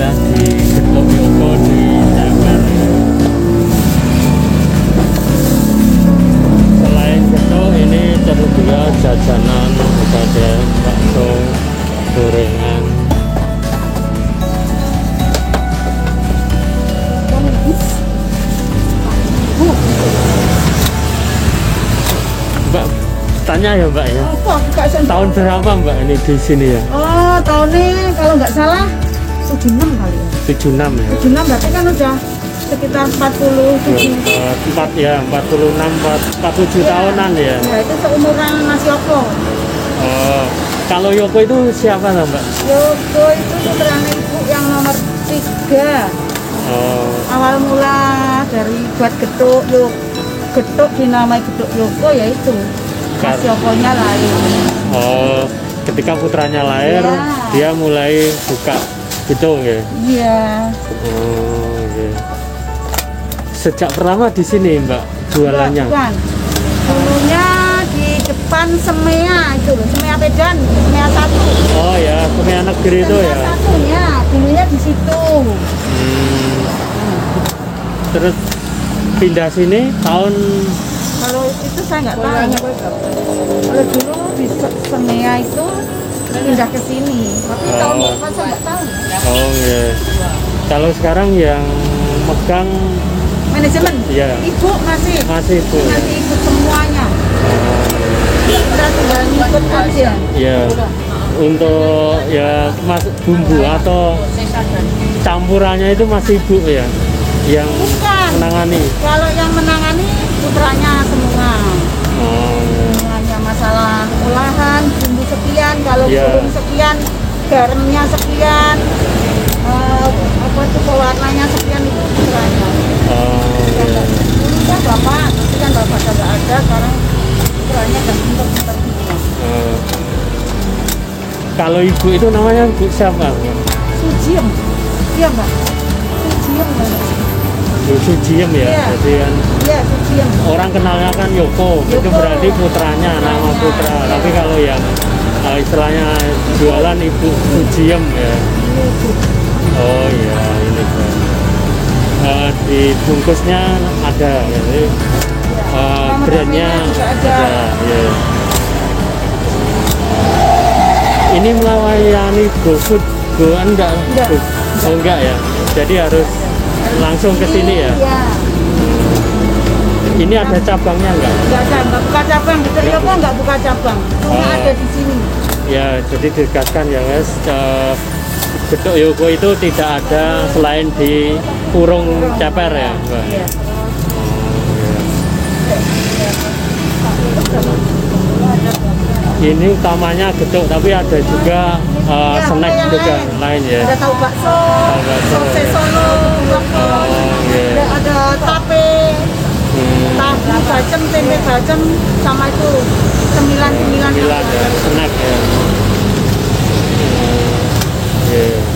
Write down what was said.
ada di Getuk Yoko di Ceper. Selain getuk ini tersedia jajanan ada bakso, gorengan. Mbak tanya ya Mbak ya. Tahun berapa Mbak ini di sini ya? Oh, tahunnya kalau nggak salah 76 kali ya. 76 ya. 76 berarti kan udah sekitar 47. 47 tahunan ya. Ya itu seumuran Mas Yoko. Oh, kalau Yoko itu siapa lah Mbak? Yoko itu putranya ibu yang nomor 3. Oh, Awal mula dari buat getuk dinamai getuk Yoko yaitu Mas Yokonya lahir. oh, ketika putranya lahir, Ya. dia mulai buka gitu ya. Iya. Oh, iya. Sejak pertama di sini Mbak jualannya? Bukan. Dulunya di depan Semea itu loh, Semea Medan, Semea 1. Oh ya, Semea Negeri itu ya. Semea 1 ya, dulunya di situ. Terus pindah sini tahun Kalau itu saya nggak tahu. Kalau dulu di Semea itu pindah ke sini, tapi tahun berapa saya nggak tahu. oh ya. Kalau sekarang yang megang Manajemen, Iya. ibu masih Bu. ikut semuanya. Kita tinggal ngikut aja. Ya. Untuk ya mas bumbu atau campurannya itu masih Ibu ya yang Bukan. menangani. Kalau yang menangani putranya semua. Oh, Semuanya masalah olahan, bumbu sekian, kalau Iya. belum sekian, garamnya sekian, apa itu pewarnanya sekian itu putranya. oh, ya. Dulu kan bapak, tapi kan bapak sudah ada, sekarang putranya kan pinter-pinter semua. Oh. Kalau Ibu itu namanya Bu siapa? Sujiem, iya mbak, Sujiem mbak. Bu Sujiem ya. Iya. Jadi kan Iya Sujiem. orang kenalnya kan Yoko, itu Yoko. berarti putranya, nama putra. Iya. Tapi kalau yang istilahnya jualan Ibu Sujiem ya. Oh iya, ini kan. Di bungkusnya ada, jadi Nama brandnya juga ada. ya. Ini melayani GoFood, enggak? Enggak. Oh enggak ya. Jadi harus langsung ke sini ya. Iya. Ini ada cabangnya enggak? Nggak buka cabang, di Yoko nggak buka cabang, cuma Oh. ada di sini. Ya, jadi ditegaskan ya guys, Getuk Yoko itu tidak ada selain di Purung Ceper ya, Mbak. Iya. Ini utamanya getuk, tapi ada juga Iya, snack yang juga lain ya. Ada tahu bakso, bakso. sosis Solo, bakso, iya. ada tape, tahu bacem, tempe bacem, sama itu cemilan-cemilan. Cemilan ya, snack ya. Iya.